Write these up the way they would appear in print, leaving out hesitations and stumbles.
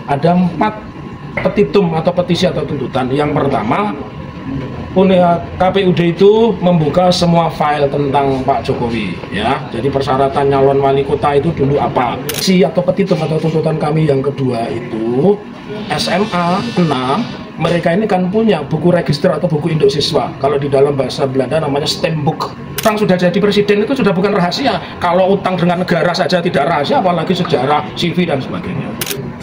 Ada 4 petitum atau petisi atau tuntutan. Yang pertama, KPUD itu membuka semua file tentang Pak Jokowi, ya. Jadi persyaratan nyalon wali kota itu dulu apa? Atau petitum atau tuntutan kami yang kedua itu SMA 6. Mereka ini kan punya buku register atau buku induk siswa. Kalau di dalam bahasa Belanda namanya stemboek. Orang sudah jadi presiden itu sudah bukan rahasia. Kalau utang dengan negara saja tidak rahasia, apalagi sejarah, CV dan sebagainya.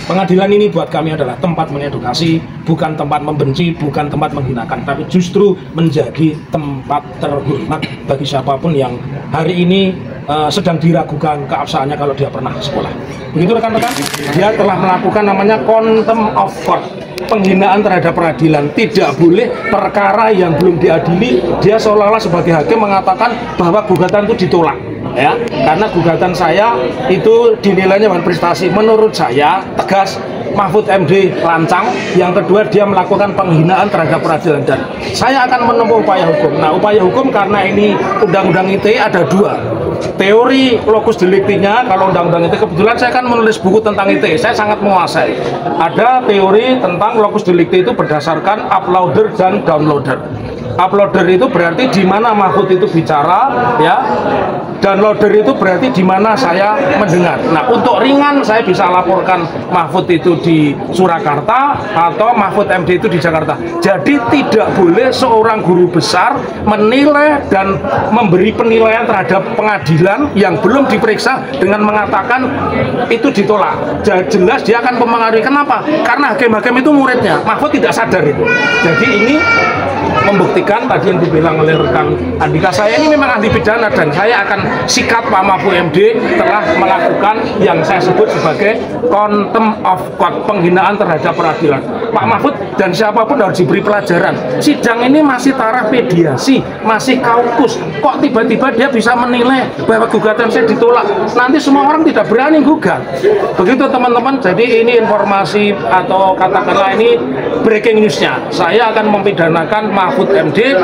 Pengadilan ini buat kami adalah tempat mengedukasi, bukan tempat membenci, bukan tempat menghinakan, tapi justru menjadi tempat terhormat bagi siapapun yang hari ini sedang diragukan keabsahannya kalau dia pernah sekolah. Begitu rekan-rekan, dia telah melakukan namanya contempt of court, penghinaan terhadap peradilan. Tidak boleh perkara yang belum diadili, dia seolah-olah sebagai hakim mengatakan bahwa gugatan itu ditolak. Ya, karena gugatan saya itu dinilainya dengan prestasi. Menurut saya tegas, Mahfud MD lancang. Yang kedua, dia melakukan penghinaan terhadap peradilan dan saya akan menempuh upaya hukum. Nah, upaya hukum karena ini undang-undang ITE ada 2. Teori locus delicti-nya, kalau undang-undang ITE, kebetulan saya kan menulis buku tentang ITE, saya sangat menguasai. Ada teori tentang locus delicti itu berdasarkan uploader dan downloader. Uploader itu berarti di mana Mahfud itu bicara, ya. Downloader itu berarti di mana saya mendengar. Nah, untuk ringan saya bisa laporkan Mahfud itu di Surakarta atau Mahfud MD itu di Jakarta. Jadi tidak boleh seorang guru besar menilai dan memberi penilaian terhadap pengadilan yang belum diperiksa dengan mengatakan itu ditolak. Jelas dia akan mempengaruhi. Kenapa? Karena hakim-hakim itu muridnya. Mahfud tidak sadar itu. Jadi ini membuktikan tadi yang dibilang oleh rekan Andika, saya ini memang ahli pidana dan saya akan sikat Pak Mahfud MD telah melakukan yang saya sebut sebagai contempt of court, penghinaan terhadap peradilan. Pak Mahfud dan siapapun harus diberi pelajaran. Sidang ini masih taraf mediasi, masih kaukus. Kok tiba-tiba dia bisa menilai bahwa gugatan saya ditolak? Nanti semua orang tidak berani gugat. Begitu teman-teman, jadi ini informasi atau katakanlah ini breaking newsnya. Saya akan mempidanakan Mahfud MD.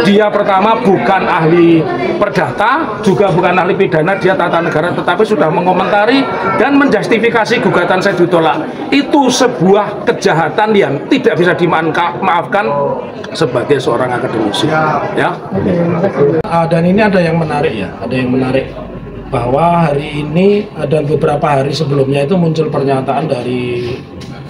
Dia pertama bukan ahli perdata, juga bukan ahli pidana, dia tata negara, tetapi sudah mengomentari dan menjustifikasi gugatan saya ditolak. Itu sebuah kejahatan yang tidak bisa dimaafkan sebagai seorang akademisi. Ya. Dan ini ada yang menarik ya, ada yang menarik bahwa hari ini dan beberapa hari sebelumnya itu muncul pernyataan dari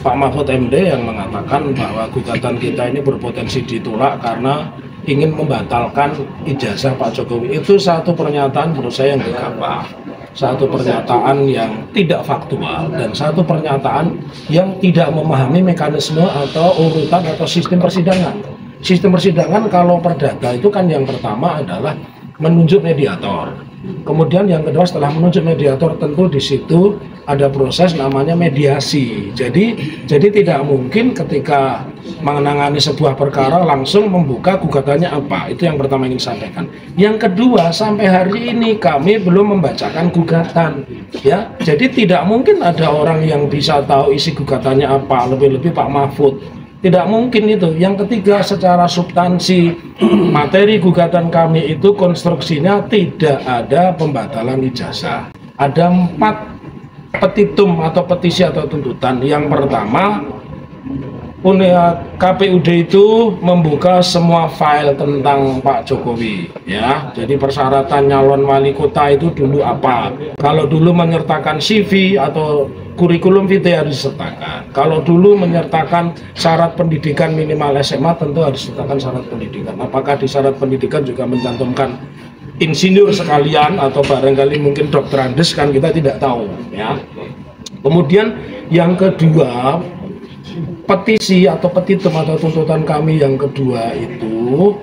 Pak Mahfud MD yang mengatakan bahwa gugatan kita ini berpotensi ditolak karena ingin membatalkan ijazah Pak Jokowi. Itu satu pernyataan menurut saya yang gegabah, satu pernyataan yang tidak faktual, dan satu pernyataan yang tidak memahami mekanisme atau urutan atau sistem persidangan. Sistem persidangan kalau perdata itu kan yang pertama adalah menunjuk mediator. Kemudian yang kedua setelah menunjuk mediator tentu di situ ada proses namanya mediasi. Jadi tidak mungkin ketika menangani sebuah perkara langsung membuka gugatannya apa. Itu yang pertama ingin sampaikan. Yang kedua, sampai hari ini kami belum membacakan gugatan. Ya, jadi tidak mungkin ada orang yang bisa tahu isi gugatannya apa, lebih-lebih Pak Mahfud. Tidak mungkin itu. Yang ketiga, secara substansi materi gugatan kami itu konstruksinya tidak ada pembatalan ijazah. Ada 4 petitum atau petisi atau tuntutan. Yang pertama, KPUD itu membuka semua file tentang Pak Jokowi, ya. Jadi persyaratan nyalon wali kota itu dulu apa? Kalau dulu menyertakan CV atau kurikulum vitae harus disertakan. Kalau dulu menyertakan syarat pendidikan minimal SMA tentu harus disertakan syarat pendidikan. Apakah di syarat pendidikan juga mencantumkan insinyur sekalian atau barangkali mungkin dokter Andes, kan kita tidak tahu, ya. Kemudian yang kedua, petisi atau petitum atau tuntutan kami yang kedua itu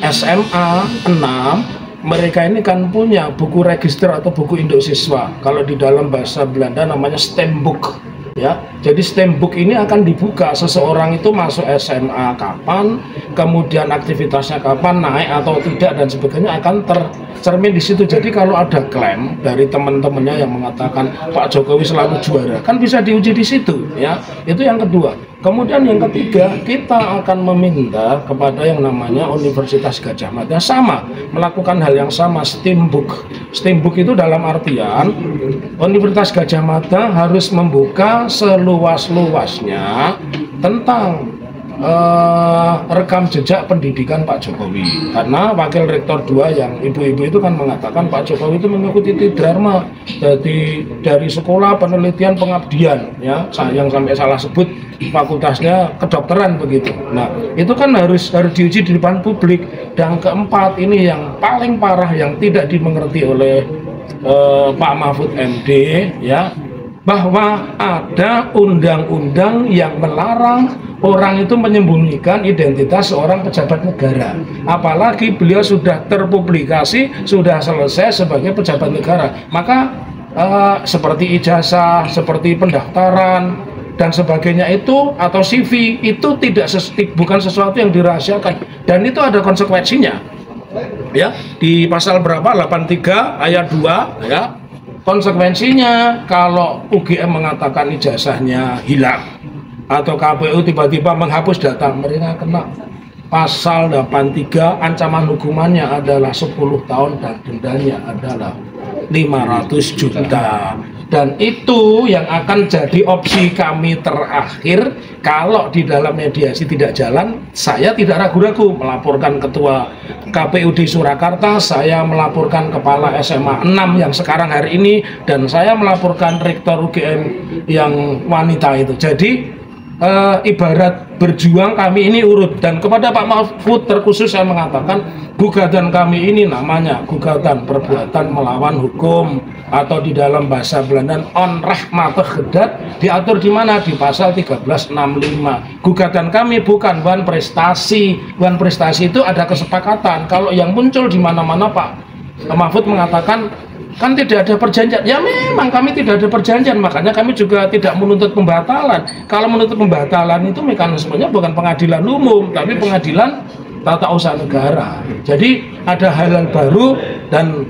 SMA 6. Mereka ini kan punya buku register atau buku induk siswa. Kalau di dalam bahasa Belanda namanya stemboek. Ya, jadi stemboek ini akan dibuka seseorang itu masuk SMA kapan, kemudian aktivitasnya kapan, naik atau tidak dan sebagainya akan tercermin di situ. Jadi kalau ada klaim dari teman-temannya yang mengatakan Pak Jokowi selalu juara, kan bisa diuji di situ, ya. Itu yang kedua. Kemudian yang ketiga, kita akan meminta kepada yang namanya Universitas Gadjah Mada sama, melakukan hal yang sama, steambook. Steambook itu dalam artian Universitas Gadjah Mada harus membuka seluas-luasnya tentang rekam jejak pendidikan Pak Jokowi, karena Wakil Rektor 2 yang ibu-ibu itu kan mengatakan Pak Jokowi itu mengikuti Dharma dari sekolah penelitian pengabdian, ya, yang sampai salah sebut fakultasnya kedokteran begitu. Nah, itu kan harus diuji di depan publik. Dan keempat, ini yang paling parah yang tidak dimengerti oleh Pak Mahfud MD, ya, bahwa ada undang-undang yang melarang orang itu menyembunyikan identitas seorang pejabat negara. Apalagi beliau sudah terpublikasi, sudah selesai sebagai pejabat negara. Maka seperti ijazah, seperti pendaftaran dan sebagainya itu, atau CV itu bukan sesuatu yang dirahasiakan, dan itu ada konsekuensinya. Ya, di pasal berapa? 83 ayat 2, ya. Konsekuensinya kalau UGM mengatakan ijazahnya hilang atau KPU tiba-tiba menghapus data, mereka kena pasal 83, ancaman hukumannya adalah 10 tahun dan dendanya adalah 500 juta. Dan itu yang akan jadi opsi kami terakhir kalau di dalam mediasi tidak jalan. Saya tidak ragu-ragu melaporkan Ketua KPUD Surakarta, saya melaporkan Kepala SMA 6 yang sekarang hari ini, dan saya melaporkan Rektor UGM yang wanita itu. Jadi ibarat berjuang kami ini urut. Dan kepada Pak Mahfud terkhusus saya mengatakan, gugatan kami ini namanya gugatan perbuatan melawan hukum, atau di dalam bahasa Belanda onrecht matig gedat, diatur di mana? Di pasal 1365. Gugatan kami bukan wan prestasi. Wan prestasi itu ada kesepakatan. Kalau yang muncul di mana-mana Pak Mahfud mengatakan kan tidak ada perjanjian. Ya memang kami tidak ada perjanjian, makanya kami juga tidak menuntut pembatalan. Kalau menuntut pembatalan itu mekanismenya bukan pengadilan umum, tapi pengadilan tata usaha negara. Jadi ada hal-hal baru, dan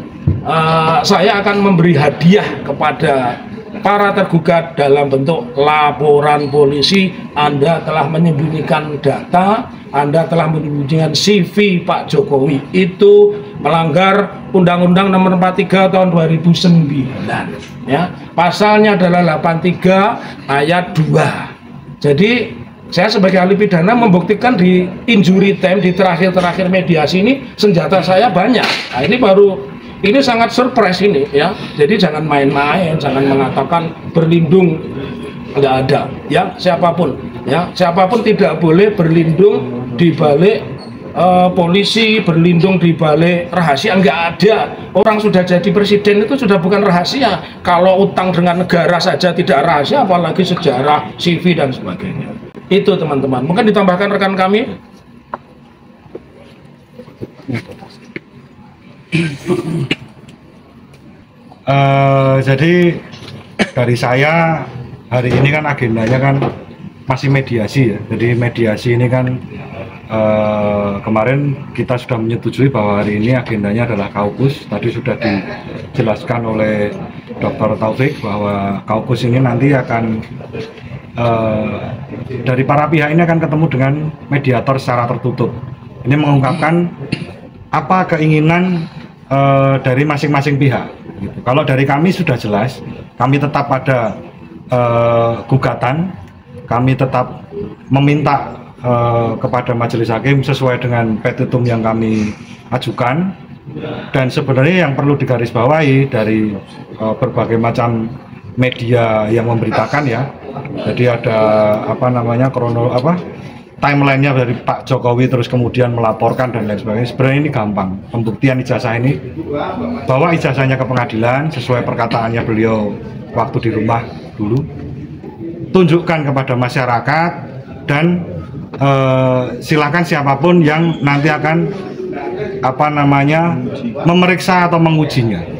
saya akan memberi hadiah kepada para tergugat dalam bentuk laporan polisi. Anda telah menyembunyikan data, Anda telah menyembunyikan CV Pak Jokowi, itu melanggar Undang-Undang Nomor 43 Tahun 2009, ya. Pasalnya adalah 83 ayat 2. Jadi saya sebagai ahli pidana membuktikan di injury time, di terakhir-terakhir mediasi ini senjata saya banyak. Nah, ini sangat surprise ini, ya. Jadi jangan main-main, jangan mengatakan berlindung, nggak ada, ya. Siapapun tidak boleh berlindung di balik polisi, berlindung di balik rahasia, nggak ada. Orang sudah jadi presiden itu sudah bukan rahasia. Kalau utang dengan negara saja tidak rahasia, apalagi sejarah, CV dan sebagainya. Itu teman-teman. Mungkin ditambahkan rekan kami. Jadi dari saya hari ini kan agendanya kan masih mediasi, ya. Jadi mediasi ini kan kemarin kita sudah menyetujui bahwa hari ini agendanya adalah kaukus. Tadi sudah dijelaskan oleh Dr. Taufik bahwa kaukus ini nanti akan dari para pihak ini akan ketemu dengan mediator secara tertutup. Ini mengungkapkan apa keinginan dari masing-masing pihak. Gitu. Kalau dari kami sudah jelas, kami tetap pada gugatan, kami tetap meminta kepada majelis hakim sesuai dengan petitum yang kami ajukan. Dan sebenarnya yang perlu digarisbawahi dari berbagai macam media yang memberitakan, ya. Jadi ada timelinenya dari Pak Jokowi terus kemudian melaporkan dan lain sebagainya. Sebenarnya ini gampang, pembuktian ijazah ini, bawa ijazahnya ke pengadilan sesuai perkataannya beliau waktu di rumah dulu, tunjukkan kepada masyarakat, dan silakan siapapun yang nanti akan memeriksa atau mengujinya.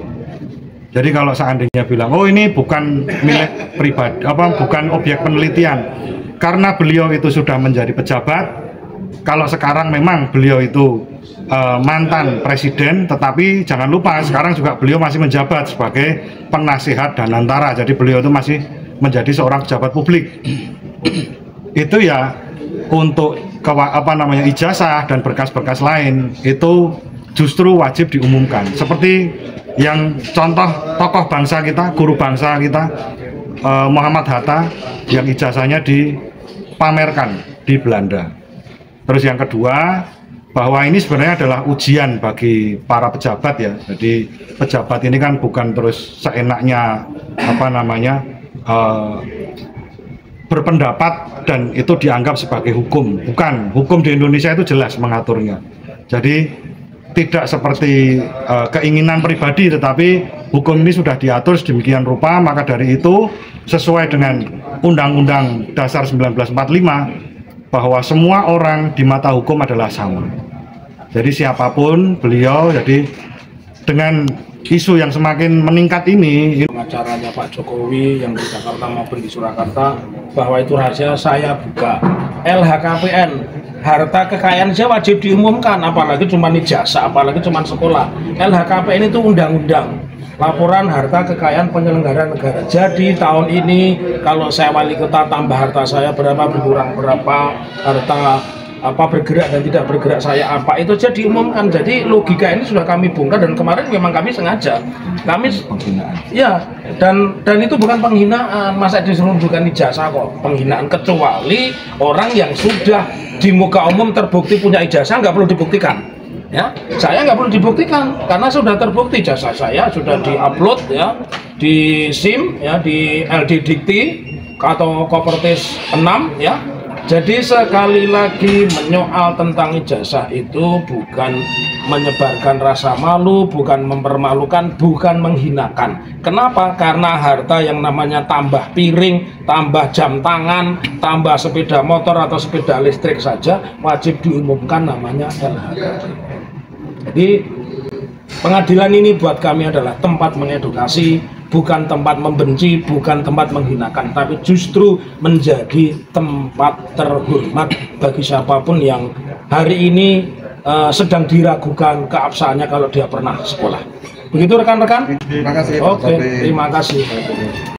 Jadi kalau seandainya bilang, oh ini bukan milik pribadi, bukan objek penelitian, karena beliau itu sudah menjadi pejabat. Kalau sekarang memang beliau itu mantan presiden, tetapi jangan lupa sekarang juga beliau masih menjabat sebagai penasihat dan antara. Jadi beliau itu masih menjadi seorang pejabat publik. itu ya untuk ijazah dan berkas-berkas lain itu justru wajib diumumkan. Seperti yang contoh tokoh bangsa kita, guru bangsa kita, Muhammad Hatta, yang ijazahnya dipamerkan di Belanda. Terus yang kedua, bahwa ini sebenarnya adalah ujian bagi para pejabat ya. Jadi pejabat ini kan bukan terus seenaknya berpendapat dan itu dianggap sebagai hukum. Bukan, hukum di Indonesia itu jelas mengaturnya. Jadi tidak seperti keinginan pribadi, tetapi hukum ini sudah diatur sedemikian rupa. Maka dari itu sesuai dengan Undang-Undang Dasar 1945 bahwa semua orang di mata hukum adalah sama. Jadi siapapun beliau, jadi dengan isu yang semakin meningkat ini, pengacaranya Pak Jokowi yang di Jakarta maupun di Surakarta, bahwa itu rahasia saya buka. LHKPN, harta kekayaan saya wajib diumumkan, apalagi cuma ijazah, apalagi cuma sekolah. LHKPN itu undang-undang, laporan harta kekayaan penyelenggara negara. Jadi tahun ini kalau saya wali kota tambah harta saya berapa, berkurang berapa, harta bergerak dan tidak bergerak saya apa, itu saja diumumkan. Jadi logika ini sudah kami bongkar, dan kemarin memang kami sengaja penghinaan. Ya, dan itu bukan penghinaan, masa disuruh bukan ijazah kok penghinaan, kecuali orang yang sudah di muka umum terbukti punya ijazah nggak perlu dibuktikan. Ya, saya nggak perlu dibuktikan karena sudah terbukti ijazah saya sudah diupload ya di SIM ya, di LD Dikti atau Kopertis 6 ya. Jadi sekali lagi menyoal tentang ijazah itu bukan menyebarkan rasa malu, bukan mempermalukan, bukan menghinakan. Kenapa? Karena harta yang namanya tambah piring, tambah jam tangan, tambah sepeda motor atau sepeda listrik saja wajib diumumkan, namanya LHKPN. Jadi pengadilan ini buat kami adalah tempat mengedukasi, bukan tempat membenci, bukan tempat menghinakan, tapi justru menjadi tempat terhormat bagi siapapun yang hari ini sedang diragukan keabsahannya kalau dia pernah sekolah. Begitu rekan-rekan? Terima kasih. Oke, terima kasih.